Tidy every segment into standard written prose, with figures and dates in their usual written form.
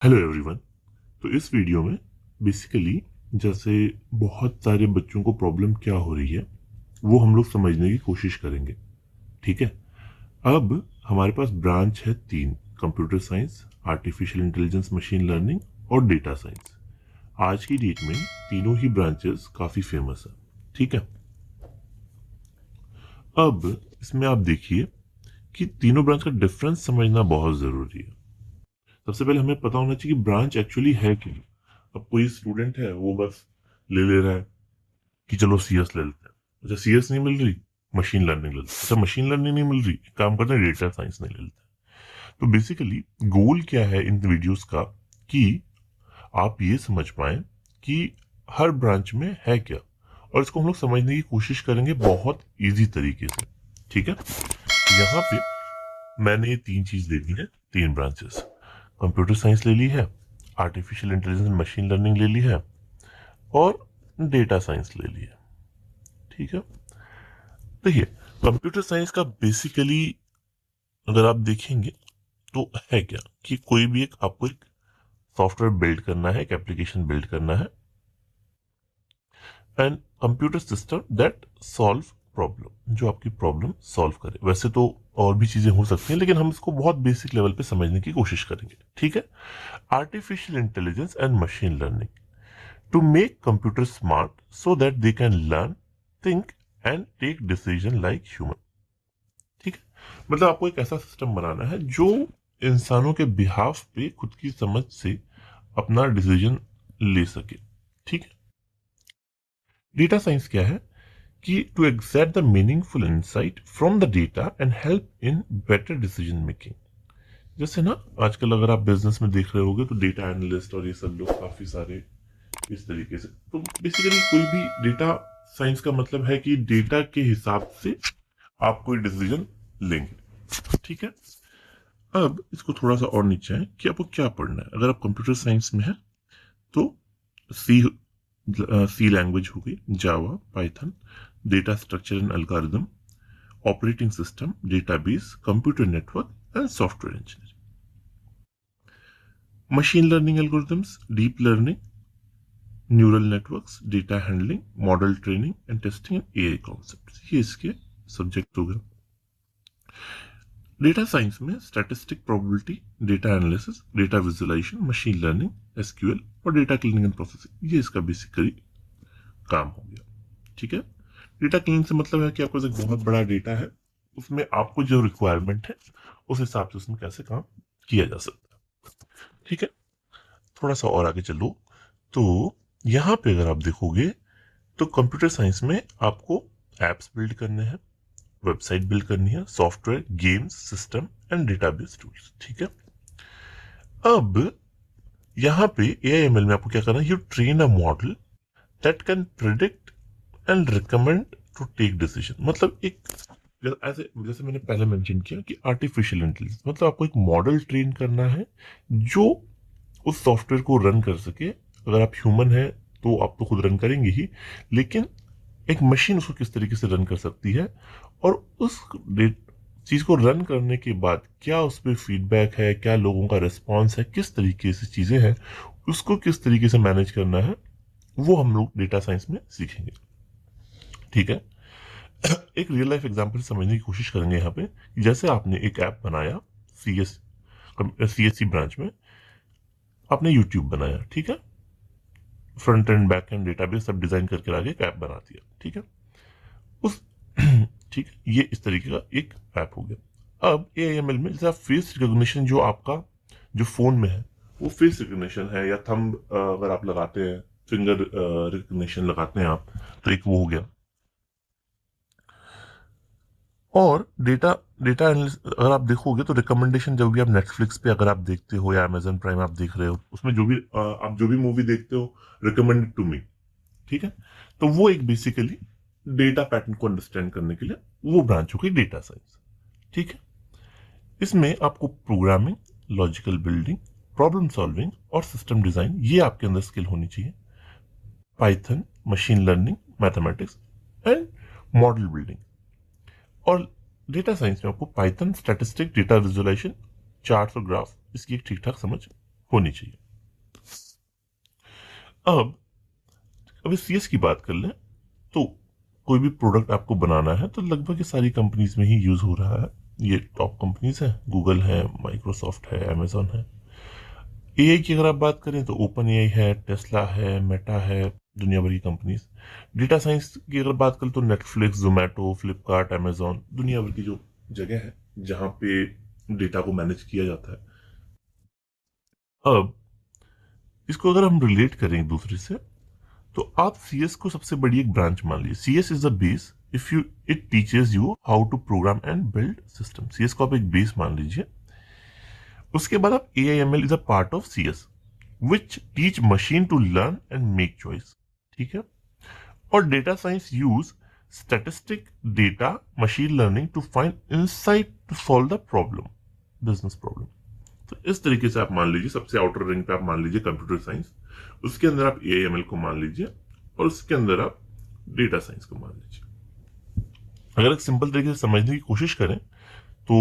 Hello everyone. तो इस video में बेसिकली जैसे बहुत सारे बच्चों को प्रॉब्लम क्या हो रही है वो हम लोग समझने की कोशिश करेंगे। ठीक है। अब हमारे पास ब्रांच है तीन: computer science, artificial intelligence, machine learning और डेटा साइंस। आज की डेट में तीनों ही ब्रांचेस काफी फेमस है। ठीक है। अब इसमें आप देखिए कि तीनों ब्रांच का डिफरेंस समझना बहुत जरूरी है। सबसे पहले हमें पता होना चाहिए कि ब्रांच एक्चुअली है क्या। अब कोई स्टूडेंट है वो बस ले रहा है कि चलो सीएस ले लेते हैं। अच्छा, सीएस नहीं मिल रही, मशीन लर्निंग ले लेते हैं। अच्छा, मशीन लर्निंग नहीं मिल रही, एक काम करते हैं डेटा साइंस नहीं ले लेते हैं। तो बेसिकली गोल क्या है इन वीडियोस का कि आप ये समझ पाए कि हर ब्रांच में है क्या, और इसको हम लोग समझने की कोशिश करेंगे बहुत इजी तरीके से। ठीक है। यहाँ पे मैंने ये तीन चीज ले ली है, तीन ब्रांचेस। कंप्यूटर साइंस ले ली है, आर्टिफिशियल इंटेलिजेंस मशीन लर्निंग ले ली है, और डेटा साइंस ले ली है। ठीक है। देखिए, कंप्यूटर साइंस का बेसिकली अगर आप देखेंगे तो है क्या कि कोई भी एक आपको एक सॉफ्टवेयर बिल्ड करना है, एक एप्लीकेशन बिल्ड करना है, and computer system that solve problem, जो आपकी प्रॉब्लम सॉल्व करे। वैसे तो और भी चीजें हो सकती हैं, लेकिन हम इसको बहुत बेसिक लेवल पे समझने की कोशिश करेंगे। ठीक है। Artificial intelligence and machine learning to make computer smart so that they can learn, think and take decision like human. ठीक है। मतलब आपको एक ऐसा सिस्टम बनाना है जो इंसानों के बिहाफ पे खुद की समझ से अपना डिसीजन ले सके। ठीक है। डेटा साइंस क्या है कि to exact the meaningful insight from the data and help in better decision making. जैसे ना, आजकल अगर आप बिजनेस में देख रहे होगे तो डेटा एनालिस्ट और ये सब लोग काफी सारे इस तरीके से। तो बेसिकली कोई भी डेटा साइंस का मतलब है कि डेटा के हिसाब से आप कोई डिसीजन लेंगे। ठीक है। अब इसको थोड़ा सा और नीचे है कि आपको क्या पढ़ना है। अगर आप कंप्यूटर साइंस में है तो सी सी लैंग्वेज हो गई, Java, Python, data structure and algorithm, operating system, database, computer network and software engineering. Machine learning algorithms, deep learning, neural networks, data handling, model training and testing and AI concept, ये इसके subject हो गए। Data science में statistic, probability, data analysis, data visualisation, machine learning, SQL और data cleaning and processing, ये इसका basically काम हो गया। ठीक है। डेटा क्लीनिंग से मतलब है कि आपके पास एक बहुत बड़ा डेटा है, उसमें आपको जो रिक्वायरमेंट है उस हिसाब से उसमें कैसे काम किया जा सकता है। ठीक है। थोड़ा सा और आगे चलो तो यहाँ पे अगर आप देखोगे तो कंप्यूटर साइंस में आपको एप्स बिल्ड करने हैं, वेबसाइट बिल्ड करनी है, software, games, system and database tools. ठीक है। अब यहाँ पे एआईएमएल में आपको क्या करना है, you train a model that can predict and recommend to take decision. मतलब एक ऐसे जैसे मैंने पहले मेंशन किया कि आर्टिफिशियल इंटेलिजेंस मतलब आपको एक मॉडल ट्रेन करना है जो उस सॉफ्टवेयर को रन कर सके। अगर आप ह्यूमन है तो आप तो खुद रन करेंगे ही, लेकिन एक मशीन उसको किस तरीके से रन कर सकती है, और उस चीज को रन करने के बाद क्या उस पर फीडबैक है, क्या लोगों का रिस्पॉन्स है, किस तरीके से चीजें हैं, उसको किस तरीके से मैनेज करना है, वो हम लोग डेटा साइंस में सीखेंगे। ठीक है। एक रियल लाइफ एग्जांपल समझने की कोशिश करेंगे यहाँ पे। जैसे आपने एक ऐप बनाया, सीएससी ब्रांच में आपने यूट्यूब बनाया। ठीक है। Front end back and database सब डिजाइन करके आगे एक ऐप बना दिया। ठीक है। उस ठीक है, ये इस तरीके का एक ऐप हो गया। अब एआईएमएल में जैसे आप फेस रिकॉग्निशन जो आपका जो फोन में है वो फेस रिकॉग्निशन है, या थंब अगर आप लगाते हैं, फिंगर रिकॉग्निशन लगाते हैं आप, तो एक वो हो गया। और डेटा डेटा एनालिस्ट अगर आप देखोगे तो रिकमेंडेशन जब भी आप नेटफ्लिक्स पे अगर आप देखते हो या अमेजन प्राइम आप देख रहे हो, उसमें जो भी आप जो भी मूवी देखते हो, रिकमेंडेड टू मी। ठीक है। तो वो एक बेसिकली डेटा पैटर्न को अंडरस्टैंड करने के लिए वो ब्रांच हो गई डेटा साइंस। ठीक है। इसमें आपको programming, logical building, problem solving और सिस्टम डिजाइन, ये आपके अंदर स्किल होनी चाहिए। Python, machine learning, mathematics and model building. और डेटा साइंस में आपको Python, statistic, data visualisation, charts और ग्राफ, इसकी एक ठीक ठाक समझ होनी चाहिए। अब अभी सीएस की बात कर लें तो कोई भी प्रोडक्ट आपको बनाना है तो लगभग ये सारी कंपनीज में ही यूज हो रहा है। ये टॉप कंपनीज हैं, गूगल है, माइक्रोसॉफ्ट है, अमेजोन है। एआई की अगर आप बात करें तो ओपन एआई है, टेस्ला है, मेटा है, दुनिया भर की कंपनीज। डेटा साइंस की अगर बात करें तो नेटफ्लिक्स, जोमेटो, फ्लिपकार्ट, अमेजोन, दुनिया भर की जो जगह है जहां पे डेटा को मैनेज किया जाता है। अब इसको अगर हम रिलेट करें एक दूसरे से तो आप सीएस को सबसे बड़ी एक ब्रांच मान लीजिए। CS is the base if you it teaches you how to program and build system. CS को आप एक बेस मान लीजिए। उसके बाद आप AIML is a part of CS which teach machine to learn and make choice. ठीक है। और data science use statistic data machine learning to find insight to solve the problem, business problem. तो इस तरीके से आप मान लीजिए सबसे आउटर रिंग पे आप मान लीजिए कंप्यूटर साइंस, उसके अंदर आप एआईएमएल को मान लीजिए और उसके अंदर आप डेटा साइंस को मान लीजिए। अगर एक सिंपल तरीके से समझने की कोशिश करें तो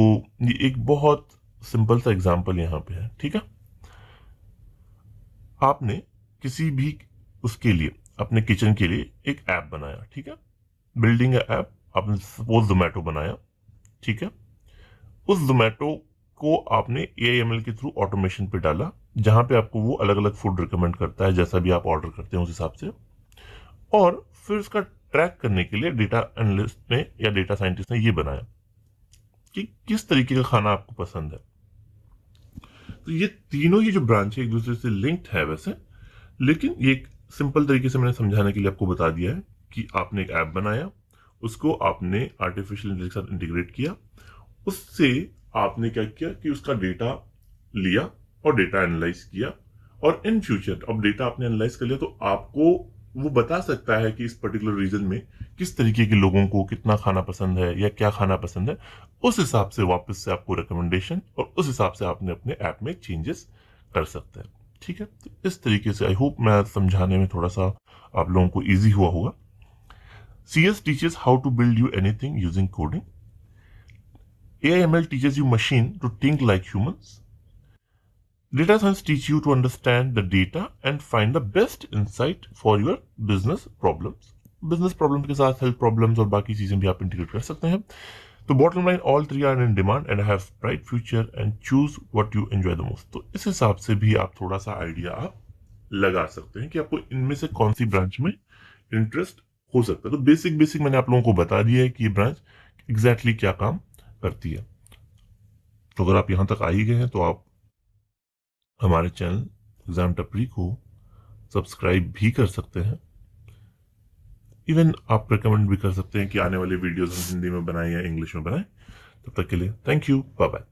ये एक बहुत सिंपल सा एग्जांपल यहां पे है। ठीक है। आपने किसी भी उसके लिए अपने किचन के लिए एक ऐप बनाया। ठीक है। बिल्डिंग ऐप आपने सपोज जोमेटो बनाया। ठीक है। उस जोमेटो को आपने एआईएमएल के थ्रू ऑटोमेशन पे डाला जहां पे आपको वो अलग अलग फूड रिकमेंड करता है जैसा भी आप ऑर्डर करते हैं उस हिसाब से। और फिर उसका ट्रैक करने के लिए डेटा एनालिस्ट ने या डेटा साइंटिस्ट ने ये बनाया कि किस तरीके का खाना आपको पसंद है। तो ये तीनों ही जो ब्रांच है एक दूसरे से लिंक्ड है वैसे, लेकिन ये एक सिंपल तरीके से मैंने समझाने के लिए आपको बता दिया है कि आपने एक ऐप बनाया, उसको आपने आर्टिफिशियल इंटेलिजेंस के साथ इंटीग्रेट किया, उससे आपने क्या किया कि उसका डेटा लिया और डेटा एनालाइज किया। और इन फ्यूचर अब डेटा आपने एनालाइज कर लिया तो आपको वो बता सकता है कि इस पर्टिकुलर रीजन में किस तरीके के लोगों को कितना खाना पसंद है या क्या खाना पसंद है। उस हिसाब से वापस से आपको रिकमेंडेशन और उस हिसाब से आपने अपने ऐप में चेंजेस कर सकते हैं। ठीक है। तो इस तरीके से आई होप मैं समझाने में थोड़ा सा आप लोगों को ईजी हुआ होगा। CS teaches how to build you anything using coding. AIML teaches you machine to think like humans. Data science teach you to understand the data and find the best insight for your business problems. Business problems के साथ health problems और बाकी चीजें भी आप integrate कर सकते हैं। तो bottom line all three are in demand and have bright future and choose what you enjoy the most. तो इस हिसाब से भी आप थोड़ा सा आइडिया आप लगा सकते हैं कि आपको इनमें से कौन सी ब्रांच में इंटरेस्ट हो सकता है। तो बेसिक मैंने आप लोगों को बता दिया है कि ये ब्रांच एग्जैक्टली क्या काम करती है। तो अगर आप यहां तक आ ही गए हैं तो आप हमारे चैनल एग्जाम टपरी को सब्सक्राइब भी कर सकते हैं। इवन आप रिकमेंड भी कर सकते हैं कि आने वाले वीडियोस हम हिंदी में बनाएं या इंग्लिश में बनाएं। तब तक के लिए थैंक यू, बाय बाय।